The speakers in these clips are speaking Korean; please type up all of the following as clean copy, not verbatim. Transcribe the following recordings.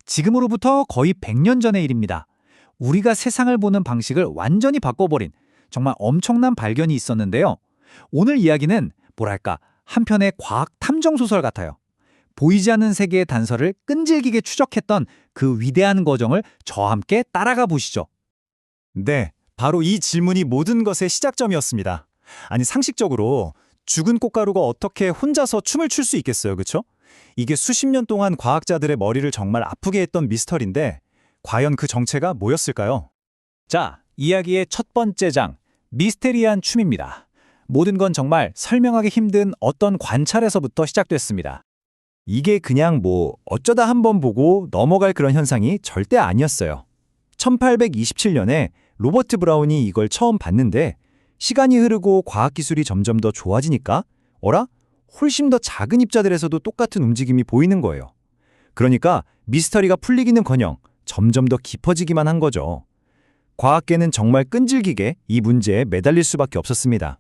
지금으로부터 거의 100년 전의 일입니다. 우리가 세상을 보는 방식을 완전히 바꿔버린 정말 엄청난 발견이 있었는데요. 오늘 이야기는 뭐랄까 한편의 과학 탐정 소설 같아요. 보이지 않는 세계의 단서를 끈질기게 추적했던 그 위대한 과정을 저와 함께 따라가 보시죠. 네, 바로 이 질문이 모든 것의 시작점이었습니다. 아니, 상식적으로 죽은 꽃가루가 어떻게 혼자서 춤을 출 수 있겠어요, 그쵸? 이게 수십 년 동안 과학자들의 머리를 정말 아프게 했던 미스터리인데 과연 그 정체가 뭐였을까요? 자, 이야기의 첫 번째 장, 미스테리한 춤입니다. 모든 건 정말 설명하기 힘든 어떤 관찰에서부터 시작됐습니다. 이게 그냥 어쩌다 한번 보고 넘어갈 그런 현상이 절대 아니었어요. 1827년에 로버트 브라운이 이걸 처음 봤는데 시간이 흐르고 과학기술이 점점 더 좋아지니까 훨씬 더 작은 입자들에서도 똑같은 움직임이 보이는 거예요. 그러니까 미스터리가 풀리기는커녕 점점 더 깊어지기만 한 거죠. 과학계는 정말 끈질기게 이 문제에 매달릴 수밖에 없었습니다.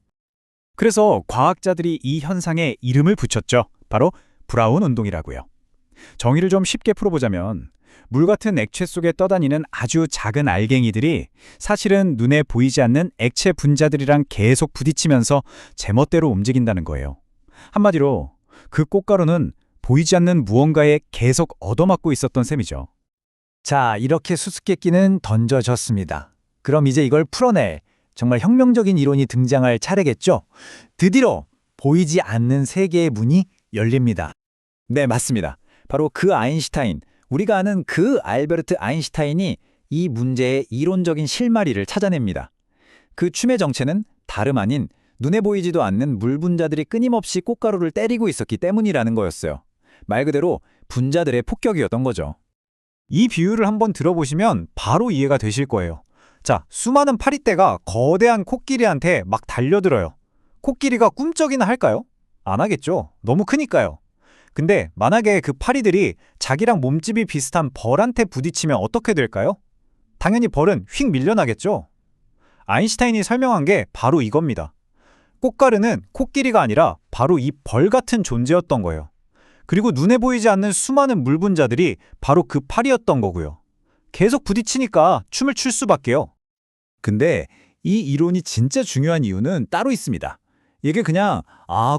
그래서 과학자들이 이 현상에 이름을 붙였죠. 바로 브라운 운동이라고요. 정의를 좀 쉽게 풀어보자면 물 같은 액체 속에 떠다니는 아주 작은 알갱이들이 사실은 눈에 보이지 않는 액체 분자들이랑 계속 부딪히면서 제멋대로 움직인다는 거예요. 한마디로 그 꽃가루는 보이지 않는 무언가에 계속 얻어맞고 있었던 셈이죠. 자, 이렇게 수수께끼는 던져졌습니다. 그럼 이제 이걸 풀어낼 정말 혁명적인 이론이 등장할 차례겠죠? 드디어 보이지 않는 세계의 문이 열립니다. 네, 맞습니다. 바로 그 아인슈타인, 우리가 아는 그 알베르트 아인슈타인이 이 문제의 이론적인 실마리를 찾아냅니다. 그 춤의 정체는 다름 아닌 눈에 보이지도 않는 물 분자들이 끊임없이 꽃가루를 때리고 있었기 때문이라는 거였어요. 말 그대로 분자들의 폭격이었던 거죠. 이 비유를 한번 들어보시면 바로 이해가 되실 거예요. 자, 수많은 파리떼가 거대한 코끼리한테 막 달려들어요. 코끼리가 꿈쩍이나 할까요? 안 하겠죠. 너무 크니까요. 근데 만약에 그 파리들이 자기랑 몸집이 비슷한 벌한테 부딪히면 어떻게 될까요? 당연히 벌은 휙 밀려나겠죠. 아인슈타인이 설명한 게 바로 이겁니다. 꽃가루는 코끼리가 아니라 바로 이 벌 같은 존재였던 거예요. 그리고 눈에 보이지 않는 수많은 물 분자들이 바로 그 파리였던 거고요. 계속 부딪히니까 춤을 출 수밖에요. 근데 이 이론이 진짜 중요한 이유는 따로 있습니다. 이게 그냥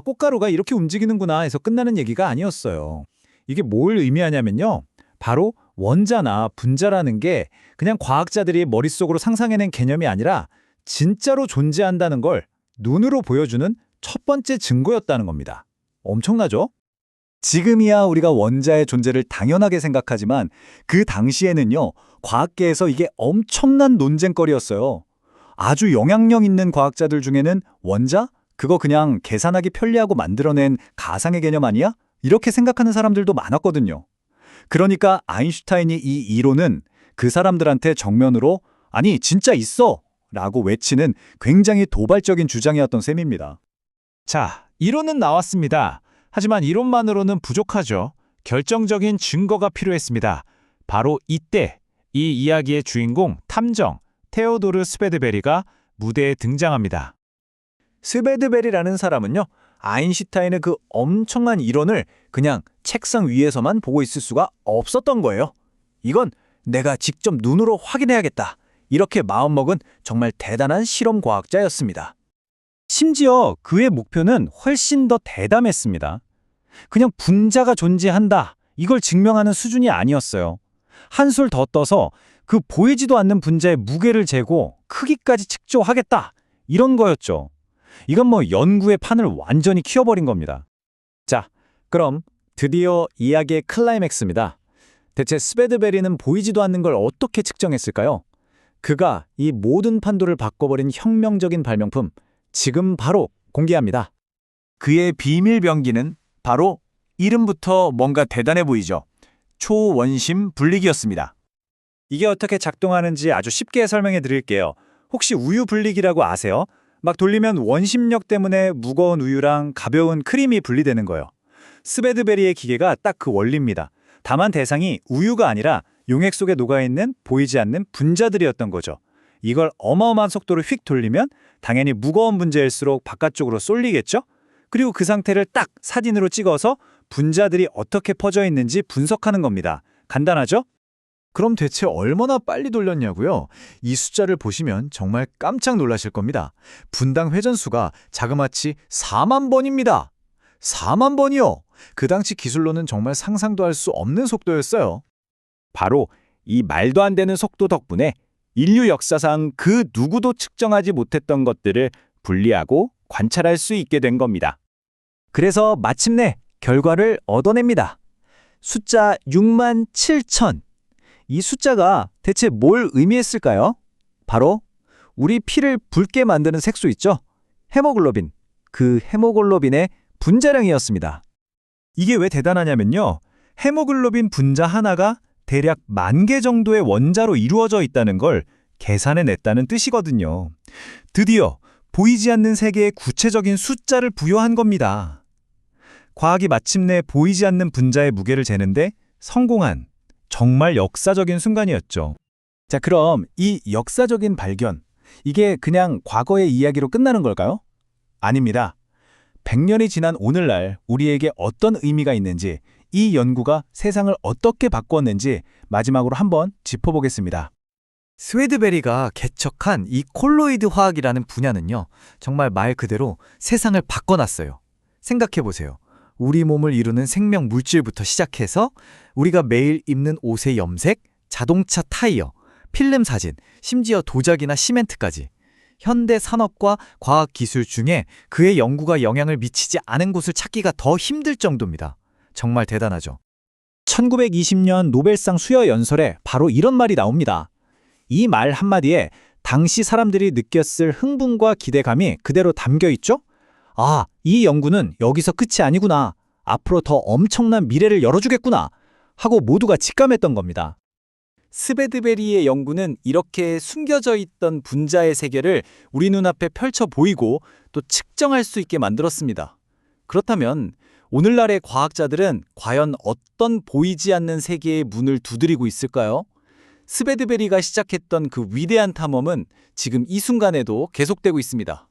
꽃가루가 이렇게 움직이는구나 해서 끝나는 얘기가 아니었어요. 이게 뭘 의미하냐면요. 바로 원자나 분자라는 게 그냥 과학자들이 머릿속으로 상상해낸 개념이 아니라 진짜로 존재한다는 걸 눈으로 보여주는 첫 번째 증거였다는 겁니다. 엄청나죠? 지금이야 우리가 원자의 존재를 당연하게 생각하지만 그 당시에는요, 과학계에서 이게 엄청난 논쟁거리였어요. 아주 영향력 있는 과학자들 중에는 원자? 그거 그냥 계산하기 편리하고 만들어낸 가상의 개념 아니야? 이렇게 생각하는 사람들도 많았거든요. 그러니까 아인슈타인이 이 이론은 그 사람들한테 정면으로 아니 진짜 있어! 라고 외치는 굉장히 도발적인 주장이었던 셈입니다. 자, 이론은 나왔습니다. 하지만 이론만으로는 부족하죠. 결정적인 증거가 필요했습니다. 바로 이때 이 이야기의 주인공 탐정 테오도르 스베드베리가 무대에 등장합니다. 스베드베리라는 사람은요, 아인슈타인의 그 엄청난 이론을 그냥 책상 위에서만 보고 있을 수가 없었던 거예요. 이건 내가 직접 눈으로 확인해야겠다. 이렇게 마음먹은 정말 대단한 실험 과학자였습니다. 심지어 그의 목표는 훨씬 더 대담했습니다. 그냥 분자가 존재한다. 이걸 증명하는 수준이 아니었어요. 한술 더 떠서 그 보이지도 않는 분자의 무게를 재고 크기까지 측정하겠다. 이런 거였죠. 이건 연구의 판을 완전히 키워버린 겁니다. 자, 그럼 드디어 이야기의 클라이맥스입니다. 대체 스베드베리는 보이지도 않는 걸 어떻게 측정했을까요? 그가 이 모든 판도를 바꿔버린 혁명적인 발명품, 지금 바로 공개합니다. 그의 비밀 병기는 바로 이름부터 뭔가 대단해 보이죠. 초원심 분리기였습니다. 이게 어떻게 작동하는지 아주 쉽게 설명해 드릴게요. 혹시 우유 분리기라고 아세요? 막 돌리면 원심력 때문에 무거운 우유랑 가벼운 크림이 분리되는 거예요. 스베드베리의 기계가 딱 그 원리입니다. 다만 대상이 우유가 아니라 용액 속에 녹아있는 보이지 않는 분자들이었던 거죠. 이걸 어마어마한 속도로 휙 돌리면 당연히 무거운 분자일수록 바깥쪽으로 쏠리겠죠? 그리고 그 상태를 딱 사진으로 찍어서 분자들이 어떻게 퍼져 있는지 분석하는 겁니다. 간단하죠? 그럼 대체 얼마나 빨리 돌렸냐고요? 이 숫자를 보시면 정말 깜짝 놀라실 겁니다. 분당 회전수가 자그마치 4만 번입니다. 4만 번이요! 그 당시 기술로는 정말 상상도 할 수 없는 속도였어요. 바로 이 말도 안 되는 속도 덕분에 인류 역사상 그 누구도 측정하지 못했던 것들을 분리하고 관찰할 수 있게 된 겁니다. 그래서 마침내 결과를 얻어냅니다. 숫자 6만 7천. 이 숫자가 대체 뭘 의미했을까요? 바로 우리 피를 붉게 만드는 색소 있죠? 헤모글로빈. 그 헤모글로빈의 분자량이었습니다. 이게 왜 대단하냐면요. 헤모글로빈 분자 하나가 대략 10,000개 정도의 원자로 이루어져 있다는 걸 계산해냈다는 뜻이거든요. 드디어 보이지 않는 세계에 구체적인 숫자를 부여한 겁니다. 과학이 마침내 보이지 않는 분자의 무게를 재는데 성공한 정말 역사적인 순간이었죠. 자, 그럼 이 역사적인 발견, 이게 그냥 과거의 이야기로 끝나는 걸까요? 아닙니다. 100년이 지난 오늘날 우리에게 어떤 의미가 있는지, 이 연구가 세상을 어떻게 바꾸었는지 마지막으로 한번 짚어보겠습니다. 스웨드베리가 개척한 이 콜로이드 화학이라는 분야는요, 정말 말 그대로 세상을 바꿔놨어요. 생각해보세요. 우리 몸을 이루는 생명 물질부터 시작해서 우리가 매일 입는 옷의 염색, 자동차 타이어, 필름 사진, 심지어 도자기나 시멘트까지. 현대 산업과 과학 기술 중에 그의 연구가 영향을 미치지 않은 곳을 찾기가 더 힘들 정도입니다. 정말 대단하죠. 1920년 노벨상 수여 연설에 바로 이런 말이 나옵니다. 이 말 한마디에 당시 사람들이 느꼈을 흥분과 기대감이 그대로 담겨 있죠? 아, 이 연구는 여기서 끝이 아니구나. 앞으로 더 엄청난 미래를 열어주겠구나. 하고 모두가 직감했던 겁니다. 스베드베리의 연구는 이렇게 숨겨져 있던 분자의 세계를 우리 눈앞에 펼쳐 보이고 또 측정할 수 있게 만들었습니다. 그렇다면 오늘날의 과학자들은 과연 어떤 보이지 않는 세계의 문을 두드리고 있을까요? 스베드베리가 시작했던 그 위대한 탐험은 지금 이 순간에도 계속되고 있습니다.